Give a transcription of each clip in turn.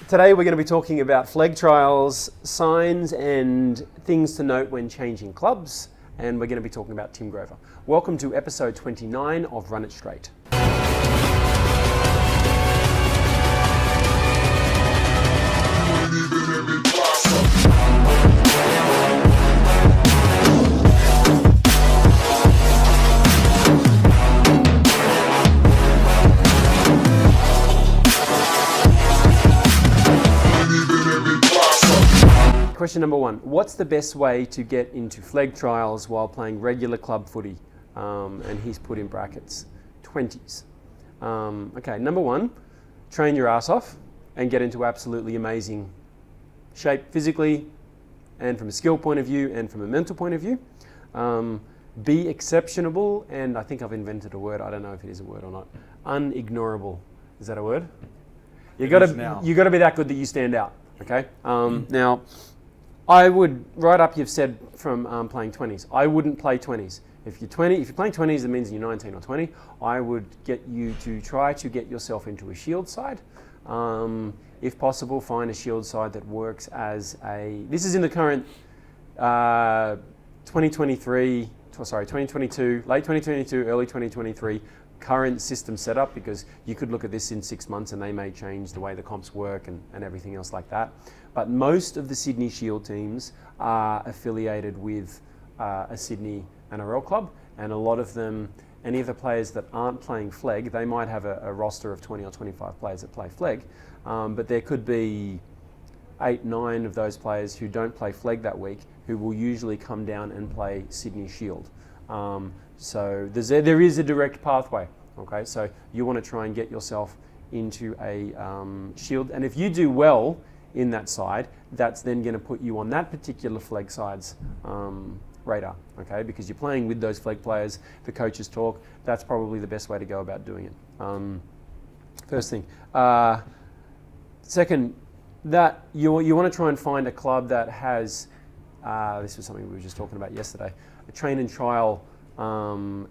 Today we're going to be talking about Flegg Trials, signs and things to note when changing clubs, and we're going to be talking about Tim Grover. Welcome to episode 29 of Run It Straight. Question number one, what's the best way to get into Flegg Trials while playing regular club footy? And he's put in brackets, 20s. Okay, number one, train your ass off and get into absolutely amazing shape physically and from a skill point of view and from a mental point of view. Be exceptionable, and I think I've invented a word, I don't know if it is a word or not, unignorable. Is that a word? You got to be that good that you stand out, okay? Now, I would, right up you've said from playing 20s, I wouldn't play 20s. If you're playing 20s, that means you're 19 or 20. I would get you to try to get yourself into a shield side. If possible, find a shield side that works as a, this is in the current 2022, late 2022, early 2023 current system setup, because you could look at this in 6 months and they may change the way the comps work and everything else like that. But most of the Sydney Shield teams are affiliated with a Sydney NRL club, and a lot of them, any of the players that aren't playing Flegg, they might have a roster of 20 or 25 players that play Flegg, but there could be 8, 9 of those players who don't play Flegg that week who will usually come down and play Sydney Shield. So there is a direct pathway, okay? So you want to try and get yourself into a shield, and if you do well in that side, that's then going to put you on that particular Flegg side's radar, okay? Because you're playing with those Flegg players, the coaches talk, that's probably the best way to go about doing it. First thing. Second, that you want to try and find a club that has, this was something we were just talking about yesterday, a train and trial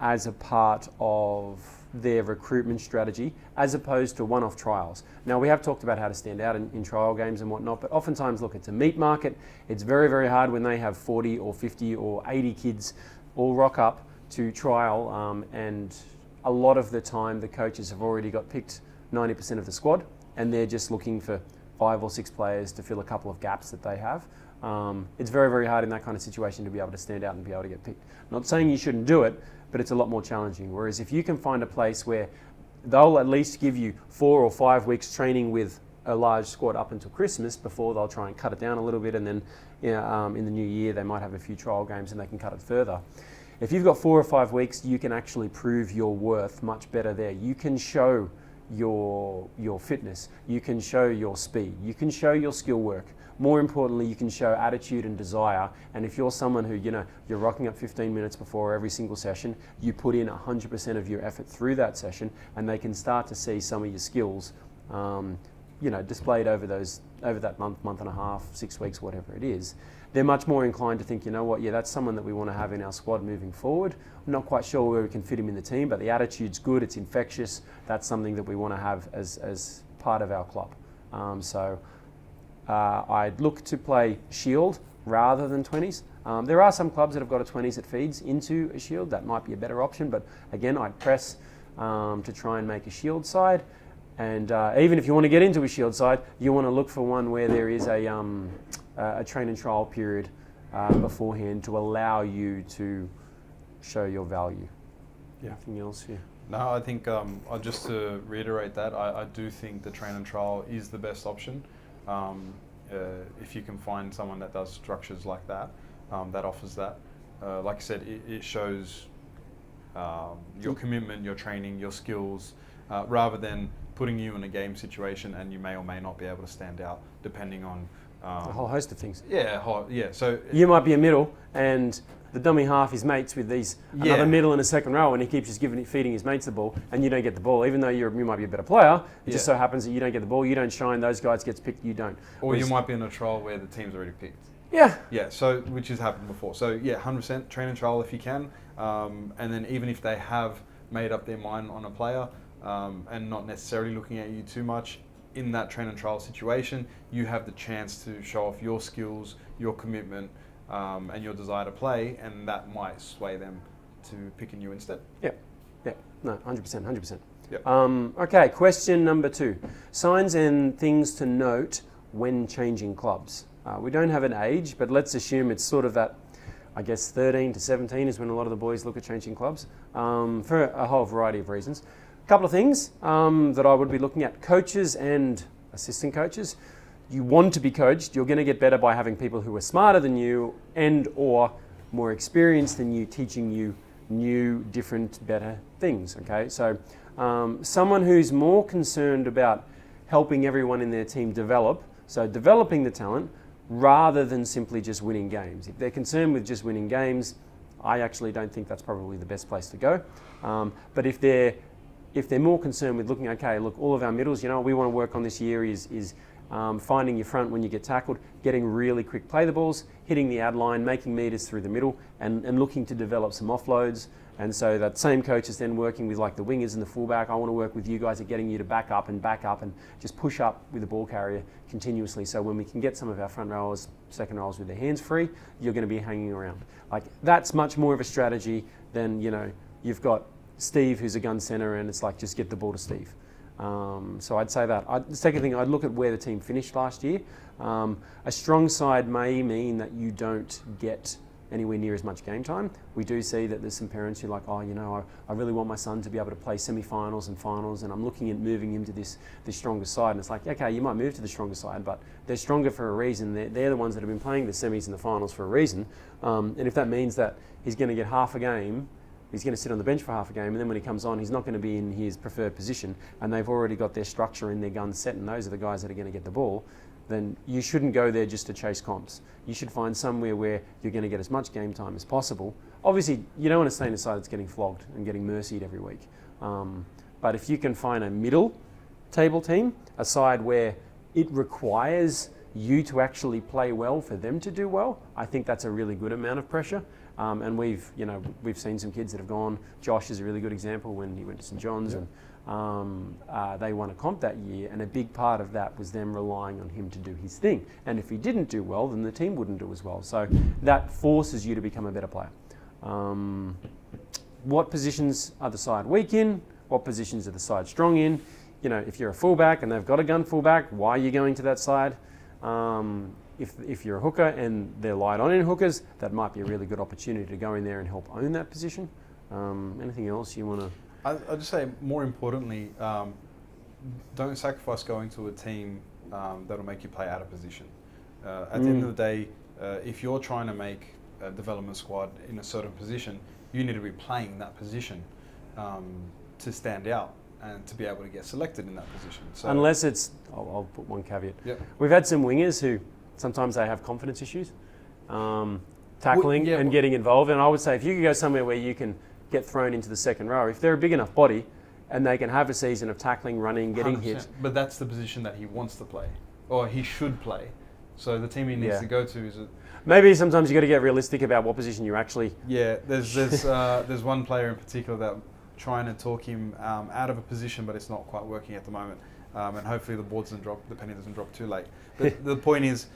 as a part of their recruitment strategy, as opposed to one-off trials. Now, we have talked about how to stand out in trial games and whatnot, but oftentimes, look, it's a meat market. It's very, very hard when they have 40 or 50 or 80 kids all rock up to trial, and a lot of the time the coaches have already got picked 90% of the squad, and they're just looking for 5 or 6 players to fill a couple of gaps that they have. It's very, very hard in that kind of situation to be able to stand out and be able to get picked. Not saying you shouldn't do it, but it's a lot more challenging. Whereas if you can find a place where they'll at least give you 4 or 5 weeks training with a large squad up until Christmas before they'll try and cut it down a little bit, and then in the new year they might have a few trial games and they can cut it further. If you've got 4 or 5 weeks, you can actually prove your worth much better there. You can show your fitness, you can show your speed, you can show your skill work. More importantly, you can show attitude and desire, and if you're someone who, you're rocking up 15 minutes before every single session, you put in 100% of your effort through that session, and they can start to see some of your skills, displayed over that month and a half, 6 weeks, whatever it is. They're much more inclined to think, that's someone that we want to have in our squad moving forward. I'm not quite sure where we can fit him in the team, but the attitude's good, it's infectious. That's something that we want to have as part of our club. I'd look to play Shield rather than 20s. There are some clubs that have got a 20s that feeds into a Shield. That might be a better option, but again, I'd press to try and make a Shield side. And even if you want to get into a Shield side, you want to look for one where there is a train and trial period beforehand to allow you to show your value. Yeah. Anything else here? No, I think just to reiterate that, I do think the train and trial is the best option. If you can find someone that does structures like that, that offers that. Like I said, it shows your commitment, your training, your skills, rather than putting you in a game situation and you may or may not be able to stand out depending on a whole host of things. Yeah. So you might be a middle and the dummy half is mates with another middle and a second row, and he keeps just feeding his mates the ball, and you don't get the ball, even though you might be a better player. It just so happens that you don't get the ball, you don't shine, those guys gets picked, you don't. Or you might be in a trial where the team's already picked. Yeah. Yeah. So which has happened before. So 100% train and trial if you can, and then even if they have made up their mind on a player and not necessarily looking at you too much, in that train and trial situation, you have the chance to show off your skills, your commitment, and your desire to play, and that might sway them to picking you instead. Yeah, no, 100%, 100%. Yep. Okay, question number 2. Signs and things to note when changing clubs. We don't have an age, but let's assume it's sort of that, I guess 13 to 17 is when a lot of the boys look at changing clubs, for a whole variety of reasons. A couple of things that I would be looking at: coaches and assistant coaches. You want to be coached. You're going to get better by having people who are smarter than you and or more experienced than you teaching you new, different, better things. Okay, so someone who's more concerned about helping everyone in their team develop, so developing the talent rather than simply just winning games. If they're concerned with just winning games, I actually don't think that's probably the best place to go. But if they're more concerned with looking, okay, look, all of our middles, what we want to work on this year is finding your front when you get tackled, getting really quick play the balls, hitting the ad line, making meters through the middle, and looking to develop some offloads. And so that same coach is then working with like the wingers and the fullback. I want to work with you guys at getting you to back up and just push up with the ball carrier continuously. So when we can get some of our front rowers, second rowers with their hands free, you're going to be hanging around. Like that's much more of a strategy than, you've got Steve who's a gun center and it's like just get the ball to Steve. So I'd say that. The second thing, I'd look at where the team finished last year. A strong side may mean that you don't get anywhere near as much game time. We do see that there's some parents who are like, I really want my son to be able to play semi-finals and finals, and I'm looking at moving him to this stronger side. And it's like, okay, you might move to the stronger side, but they're stronger for a reason. They're the ones that have been playing the semis and the finals for a reason. And if that means that he's going to get half a game, he's going to sit on the bench for half a game, and then when he comes on, he's not going to be in his preferred position, and they've already got their structure and their guns set, and those are the guys that are going to get the ball, then you shouldn't go there just to chase comps. You should find somewhere where you're going to get as much game time as possible. Obviously, you don't want to stay in a side that's getting flogged and getting mercied every week. But if you can find a middle table team, a side where it requires you to actually play well for them to do well, I think that's a really good amount of pressure. And we've seen some kids that have gone. Josh is a really good example when he went to St John's, and they won a comp that year, and a big part of that was them relying on him to do his thing. And if he didn't do well, then the team wouldn't do as well. So that forces you to become a better player. What positions are the side weak in? What positions are the side strong in? If you're a fullback and they've got a gun fullback, why are you going to that side? If you're a hooker and they're light on in hookers, that might be a really good opportunity to go in there and help own that position. Anything else you want to? I'd just say, more importantly, don't sacrifice going to a team that'll make you play out of position. At the end of the day, if you're trying to make a development squad in a certain position, you need to be playing that position to stand out and to be able to get selected in that position. So unless it's, I'll put one caveat. Yep. We've had some wingers who sometimes they have confidence issues, tackling and getting involved. And I would say if you could go somewhere where you can get thrown into the second row, if they're a big enough body and they can have a season of tackling, running, getting 100%. Hit. But that's the position that he wants to play, or he should play. So the team he needs to go to is maybe sometimes you got to get realistic about what position you're actually. Yeah, there's one player in particular that trying to talk him out of a position, but it's not quite working at the moment. And hopefully the penny doesn't drop too late. But the point is,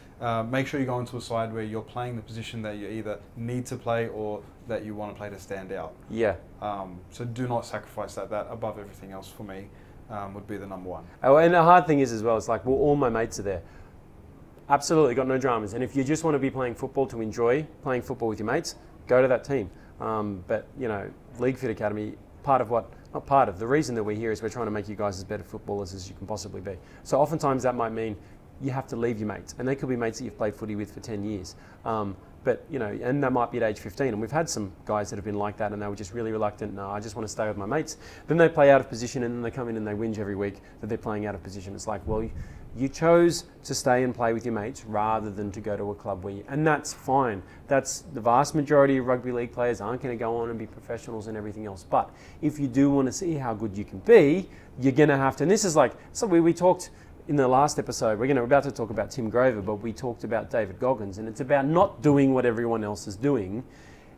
make sure you go into a side where you're playing the position that you either need to play or that you want to play to stand out. Yeah. So do not sacrifice that. That above everything else for me would be the number one. Oh, and the hard thing is as well, it's like, well, all my mates are there. Absolutely, got no dramas. And if you just want to be playing football to enjoy playing football with your mates, go to that team. But League Fit Academy, the reason that we're here is we're trying to make you guys as better footballers as you can possibly be. So oftentimes that might mean you have to leave your mates, and they could be mates that you've played footy with for 10 years. But and they might be at age 15, and we've had some guys that have been like that, and they were just really reluctant. No, I just want to stay with my mates. Then they play out of position, and then they come in and they whinge every week that they're playing out of position. It's like, well, you chose to stay and play with your mates rather than to go to a club and that's fine. That's the vast majority of rugby league players aren't going to go on and be professionals and everything else. But if you do want to see how good you can be, you're going to have to. And this is like, so we talked in the last episode, we're about to talk about Tim Grover, but we talked about David Goggins, and it's about not doing what everyone else is doing.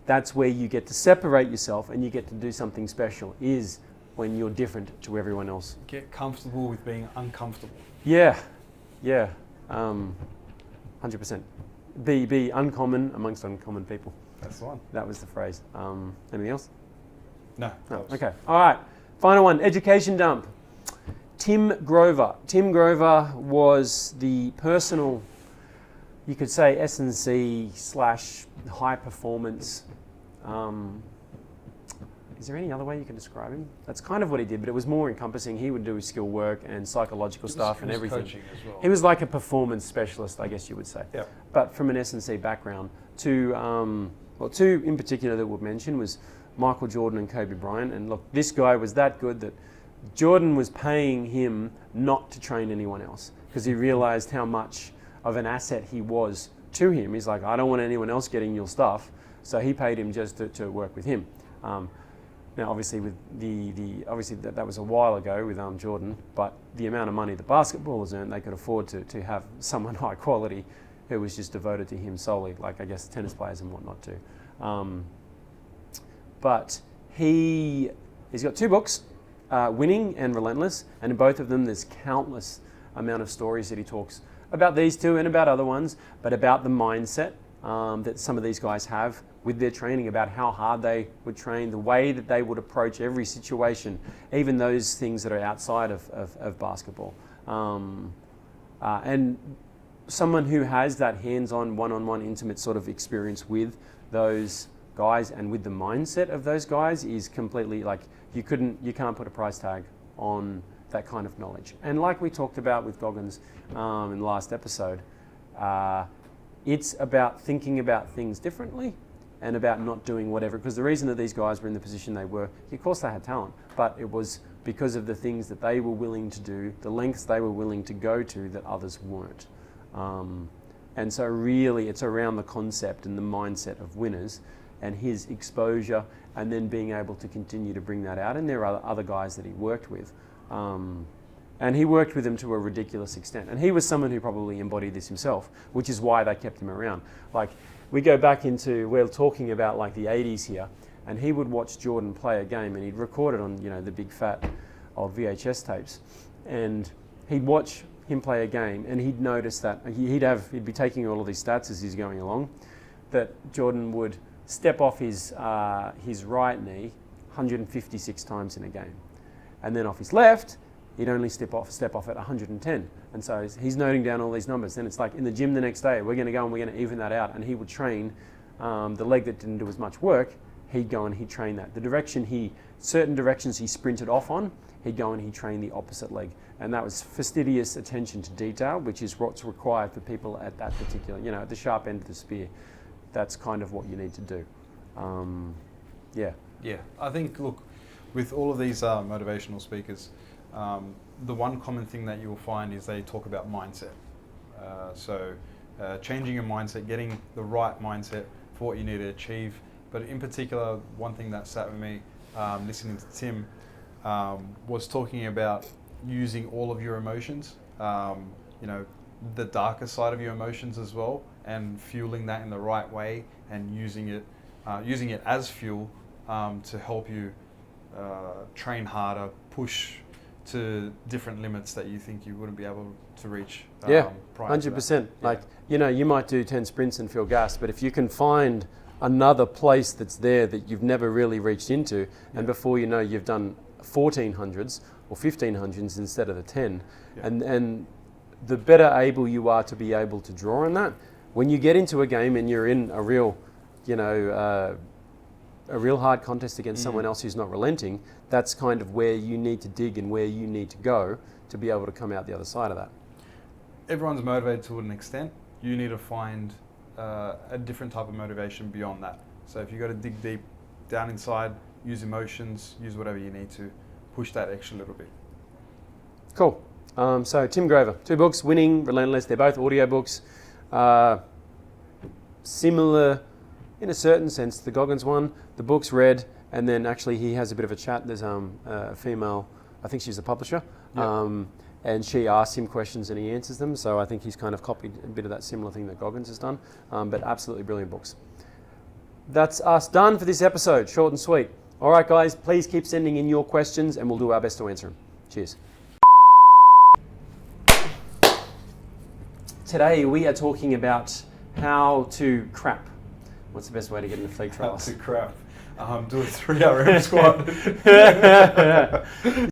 That's where you get to separate yourself and you get to do something special, is when you're different to everyone else. Get comfortable with being uncomfortable. Yeah, 100%. Be uncommon amongst uncommon people. That's the one. That was the phrase. Anything else? No. Okay. All right. Final one. Education dump. Tim Grover. Tim Grover was the personal, you could say, S&C / high performance. Is there any other way you can describe him? That's kind of what he did, but it was more encompassing. He would do his skill work and psychological stuff and everything. Coaching as well. He was like a performance specialist, I guess you would say. Yeah. But from an S&C background, two in particular that we'll mention was Michael Jordan and Kobe Bryant. And look, this guy was that good that Jordan was paying him not to train anyone else because he realized how much of an asset he was to him. He's like, I don't want anyone else getting your stuff. So he paid him just to work with him. Now, obviously, with obviously that was a while ago with Jordan, but the amount of money the basketballers earned, they could afford to have someone high quality who was just devoted to him solely, like I guess tennis players and whatnot too. But he's got 2 books, Winning and Relentless, and in both of them there's countless amount of stories that he talks about these two and about other ones, but about the mindset that some of these guys have with their training, about how hard they would train, the way that they would approach every situation, even those things that are outside of basketball. And someone who has that hands-on, one-on-one, intimate sort of experience with those guys and with the mindset of those guys is completely like, you can't put a price tag on that kind of knowledge. And like we talked about with Goggins in the last episode, it's about thinking about things differently and about not doing whatever, because the reason that these guys were in the position they were, of course they had talent, but it was because of the things that they were willing to do, the lengths they were willing to go to that others weren't. And so really it's around the concept and the mindset of winners and his exposure, and then being able to continue to bring that out. And there are other guys that he worked with. And he worked with them to a ridiculous extent. And he was someone who probably embodied this himself, which is why they kept him around. Like, we go back into, we're talking about like the 80s here, and he would watch Jordan play a game and he'd record it on, the big fat old VHS tapes. And he'd watch him play a game and he'd notice that he'd be taking all of these stats as he's going along, that Jordan would step off his right knee 156 times in a game. And then off his left, he'd only step off at 110. And so he's noting down all these numbers. Then it's like in the gym the next day, we're going to go and we're going to even that out. And he would train the leg that didn't do as much work. He'd go and he'd train that. Certain directions he sprinted off on, he'd go and he'd train the opposite leg. And that was fastidious attention to detail, which is what's required for people at that particular, at the sharp end of the spear. That's kind of what you need to do. Yeah, I think, look, with all of these motivational speakers, the one common thing that you will find is they talk about mindset. So changing your mindset, getting the right mindset for what you need to achieve. But in particular, one thing that sat with me listening to Tim was talking about using all of your emotions, the darker side of your emotions as well, and fueling that in the right way and using it as fuel to help you train harder, push to different limits that you think you wouldn't be able to reach. Yeah, prior 100%. Like, you might do 10 sprints and feel gassed, but if you can find another place that's there that you've never really reached into, and before you know, you've done 1400s or 1500s instead of the 10, and the better able you are to be able to draw on that, when you get into a game and you're in a real, a real hard contest against someone else who's not relenting, that's kind of where you need to dig and where you need to go to be able to come out the other side of that. Everyone's motivated to an extent. You need to find a different type of motivation beyond that. So if you've got to dig deep down inside, use emotions, use whatever you need to push that extra little bit. Cool. So Tim Grover, 2 books, Winning, Relentless. They're both audio books. Similar in a certain sense to the Goggins one. The book's read, and then actually he has a bit of a chat. There's a female, I think she's a publisher, and she asks him questions and he answers them. So I think he's kind of copied a bit of that similar thing that Goggins has done, but absolutely brilliant books. That's us done for this episode, short and sweet. All right, guys, please keep sending in your questions and we'll do our best to answer them. Cheers. Today we are talking about how to crap. What's the best way to get into Flegg Trials? How to crap. Do a 3 RM squat.